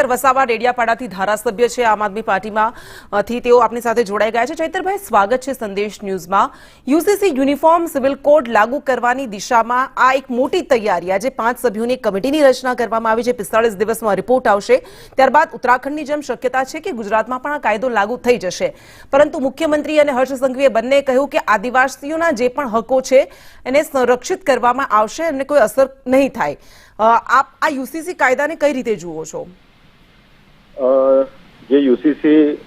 ચૈતર વસાવા ડેડિયાપાડાથી ધારાસભ્ય છે આમ આદમી પાર્ટીમાંથી, તેઓ આપણી સાથે જોડાઈ ગયા છે। ચૈતરભાઈ, સ્વાગત છે સંદેશ ન્યૂઝમાં। યુસીસી યુનિફોર્મ સિવિલ કોડ લાગુ કરવાની દિશામાં આ એક મોટી તૈયારી, આજે 5 સભ્યોની કમિટીની રચના કરવામાં આવી છે। 45 દિવસમાં રિપોર્ટ આવશે, ત્યારબાદ ઉત્તરાખંડની જેમ શક્યતા છે કે ગુજરાતમાં પણ આ કાયદો લાગુ થઈ જશે। પરંતુ મુખ્યમંત્રી અને હર્ષ સંઘવીએ બંને કહ્યું કે આદિવાસીઓના જે પણ હકો છે એને સંરક્ષિત કરવામાં આવશે અને કોઈ અસર નહીં થાય। આપ આ યુસીસી કાયદાને કઈ રીતે જુઓ છો? જે યુસીસી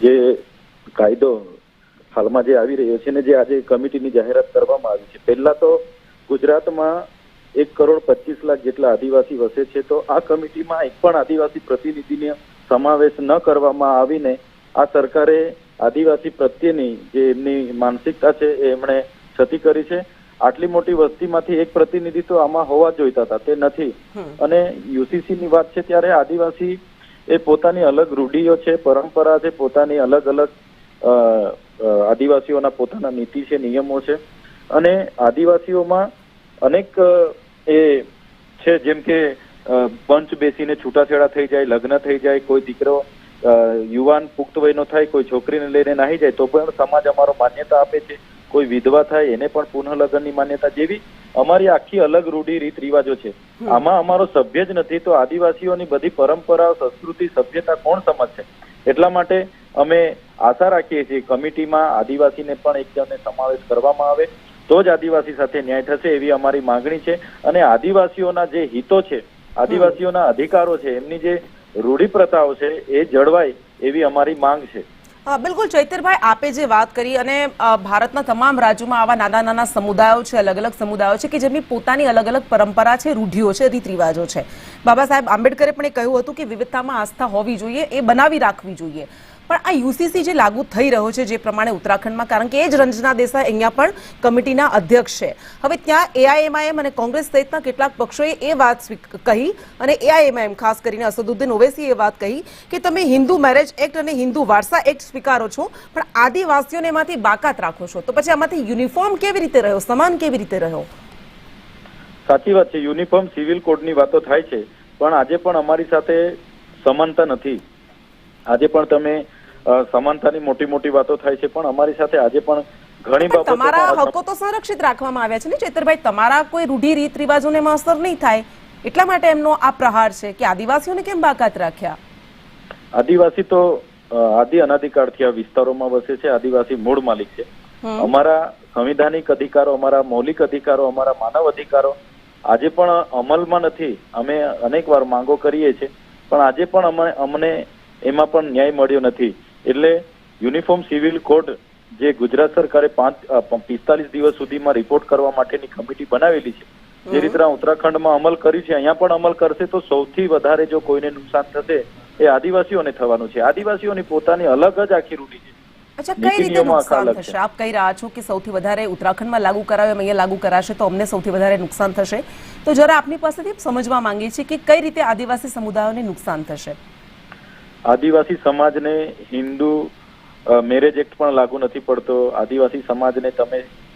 જે કાયદો હાલમાં જે આવી રહ્યો છે ને જે આજે કમિટીની જાહેરાત કરવામાં આવી છે, પહેલા તો ગુજરાતમાં 1,25,00,000 જેટલા આદિવાસી વસે છે, તો આ કમિટીમાં એક પણ આદિવાસી પ્રતિનિધિનો સમાવેશ ન કરવામાં આવીને આ સરકારે આદિવાસી પ્રત્યેની જે એમની માનસિકતા છે એ એમણે છતી કરી છે। આટલી મોટી વસ્તીમાંથી એક પ્રતિનિધિ તો આમાં હોવા જોઈતા હતા, તે નથી। અને યુસીસી ની વાત છે ત્યારે આદિવાસી એ પોતાની અલગ રૂઢિઓ છે, પરંપરા છે, પોતાની અલગ અલગ આદિવાસીઓના પોતાના નીતિ છે, નિયમો છે, અને આદિવાસીઓમાં અનેક એ છે, જેમ કે પંચ બેસીને છૂટાછેડા થઈ જાય, લગ્ન થઈ જાય, કોઈ દીકરો યુવાન પુખ્ત વયનો થાય, કોઈ છોકરીને લઈને નાહી જાય તો પણ સમાજ અમારો માન્યતા આપે છે, કોઈ વિધવા થાય એને પણ પુનઃલગ્નની માન્યતા, જેવી અમારી આખી અલગ રૂઢી રીત રિવાજો છે। આમાં અમારો સભ્ય જ નથી તો આદિવાસીઓની બધી પરંપરાઓ, સંસ્કૃતિ, સભ્યતા કોણ સમજશે? એટલા માટે અમે આશા રાખીએ છીએ કમિટીમાં આદિવાસીને પણ એક જણને સમાવેશ કરવામાં આવે તો જ આદિવાસી સાથે ન્યાય થશે, એવી અમારી માંગણી છે। અને આદિવાસીઓના જે હિતો છે, આદિવાસીઓના અધિકારો છે, એમની જે રૂઢિ પ્રથાઓ છે એ જળવાય એવી અમારી માંગ છે। બિલકુલ ચૈતરભાઈ, આપે જે વાત કરી, અને ભારતના તમામ રાજ્યોમાં આવા નાના નાના સમુદાયો છે, અલગ અલગ સમુદાયો છે કે જેમની પોતાની અલગ અલગ પરંપરા છે, રૂઢિઓ છે, રીત રિવાજો છે। બાબા સાહેબ આંબેડકરે પણ એ કહ્યું હતું કે વિવિધતામાં આસ્થા હોવી જોઈએ, એ બનાવી રાખવી જોઈએ। પણ આ યુસીસી જે લાગુ થઈ રહ્યો છે જે પ્રમાણે ઉત્તરાખંડમાં, કારણ કે એ જ રંजना દેસાઈ અહીંયા પણ કમિટીના અધ્યક્ષ છે, હવે ત્યાં એઆઈએમઆઈએમ અને કોંગ્રેસ સહિતના કેટલાક પક્ષોએ એ વાત કહી, અને એઆઈએમઆઈએમ ખાસ કરીને અસદુદ્દીન ઓવૈસીએ એ વાત કહી કે તમે હિન્દુ મેરેજ એક્ટ અને હિન્દુ વારસા એક્ટ સ્વીકારો છો પણ આદિવાસીઓને એમાંથી બાકાત રાખો છો, તો પછી આમાંથી યુનિફોર્મ કેવી રીતે રહ્યો, સમાન કેવી રીતે રહ્યો? સાચી વાત છે, યુનિફોર્મ સિવિલ કોડની વાતો થાય છે પણ આજે પણ અમારી સાથે સમાનતા નથી। આજે પણ તમે સમાનતાની મોટી મોટી વાતો થાય છે પણ અમારી સાથે આજે પણ ઘણી બાબતો, તમારા હકો તો સંરક્ષિત રાખવામાં આવ્યા છે ને ચૈતરભાઈ, તમારા કોઈ રૂઢિ રીત રિવાજોને અસર નહીં થાય એટલા માટે એમનો આ પ્રહાર છે કે આદિવાસીઓને કેમ બાકાત રાખ્યા? આદિવાસી તો આદિ અનાદિકાળથી આ વિસ્તારોમાં વસે છે, આદિવાસી મૂળ માલિક છે। અમારા સંવિધાનિક અધિકારો, અમારા મૌલિક અધિકારો, અમારા માનવ અધિકારો આજે પણ અમલમાં નથી। અમે અનેક વાર માંગો કરીએ છીએ પણ આજે પણ અમને એમાં પણ ન્યાય મળ્યો નથી। એટલે યુનિફોર્મ સિવિલ કોડ જે ગુજરાત સરકારે 45 દિવસ સુધીમાં રિપોર્ટ કરવા માટેની કમિટી બનાવેલી છે, જે રીતના ઉત્તરાખંડમાં અમલ કર્યું છે અહીંયા પણ અમલ કરશે તો સૌથી વધારે જો કોઈને નુકસાન થશે એ આદિવાસીઓને થવાનું છે। આદિવાસીઓની પોતાની અલગ જ આખી રૂઢી છે। અચ્છા, કઈ રીતે નુકસાન થશે? આપ કહી રહ્યા છો કે સૌથી વધારે ઉત્તરાખંડમાં લાગુ કરાવે, અહીંયા લાગુ કરાશે તો અમને સૌથી વધારે નુકસાન થશે, તો જરા આપની પાસેથી સમજવા માંગીએ છીએ કે કઈ રીતે આદિવાસી સમુદાયોને નુકસાન થશે? આદિવાસી સમાજને હિન્દુ મેરેજ એક્ટ પણ લાગુ નથી પડતો। આદિવાસી સમાજને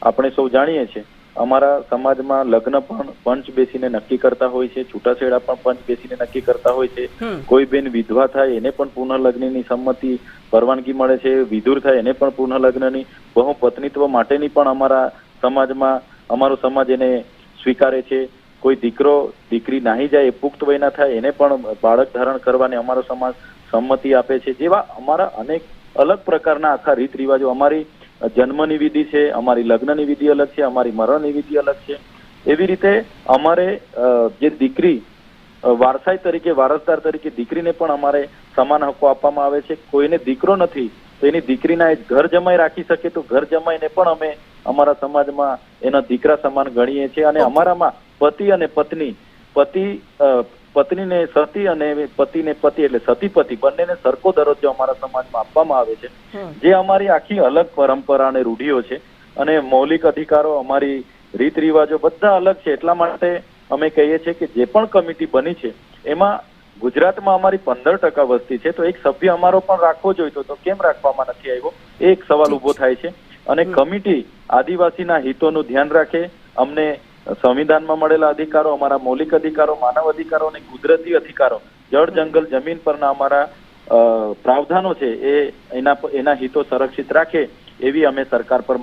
આપણે સૌ જાણીએ છીએ, અમારા સમાજમાં લગ્ન પણ પંચ બેસીને નક્કી કરતા હોય છે, છૂટાછેડા પણ પંચ બેસીને નક્કી કરતા હોય છે, કોઈ બેન વિધવા થાય એને પણ પુનઃલગ્નની સંમતિ પરવાનગી મળે છે, વિધુર થાય એને પણ પુનઃલગ્નની, બહુપત્નીત્વ માટેની પણ અમારા સમાજમાં અમારો સમાજ એને સ્વીકારે છે, કોઈ દીકરો દીકરી નાહી જાય, પુખ્ત વયના થાય એને પણ બાળક ધારણ કરવાની અમારો સમાજ સંમતિ આપે છે। જેવા અમારા અનેક અલગ પ્રકારના આખા રીત રિવાજો, અમારી જન્મની વિધિ છે, અમારી લગ્નની વિધિ અલગ છે, અમારી મરણની વિધિ અલગ છે। એવી રીતે અમારે જે દીકરી વારસાઈ તરીકે, વારસદાર તરીકે દીકરીને પણ અમારે સમાન હકો આપવામાં આવે છે। કોઈને દીકરો નથી તો એની દીકરીના ઘર જમાઈ રાખી શકે તો ઘર જમાઈને પણ અમે અમારા સમાજમાં એના દીકરા સમાન ગણીએ છીએ। અને અમારામાં પતિ અને પત્ની, પત્નીને સતી અને પતિને પતિ એટલે સતી પતિ બંનેને સરખો દરજ્જો અમારા સમાજમાં આપવામાં આવે છે, જે અમારી આખી અલગ પરંપરા અને રૂઢિઓ છે। અને મૌલિક અધિકારો, અમારી રીત રિવાજો બધા અલગ છે। એટલા માટે અમે કહીએ છીએ કે જે પણ કમિટી બની છે એમાં ગુજરાતમાં અમારી 15% વસ્તી છે, તો એક સભ્ય અમારો પણ રાખવો જોઈતો તો કેમ રાખવામાં નથી આવ્યો, એ એક સવાલ ઉભો થાય છે। અને કમિટી આદિવાસીના હિતોનું ધ્યાન રાખે, અમને સંવિધાનમાં મળેલા અધિકારો, અમારા મૌલિક અધિકારો, માનવ અધિકારો અને કુદરતી અધિકારો જળ જંગલ જમીન પરના અમારા પ્રાવધાનો છે એ એના હિતો સંરક્ષિત રાખે એવી અમે સરકાર પર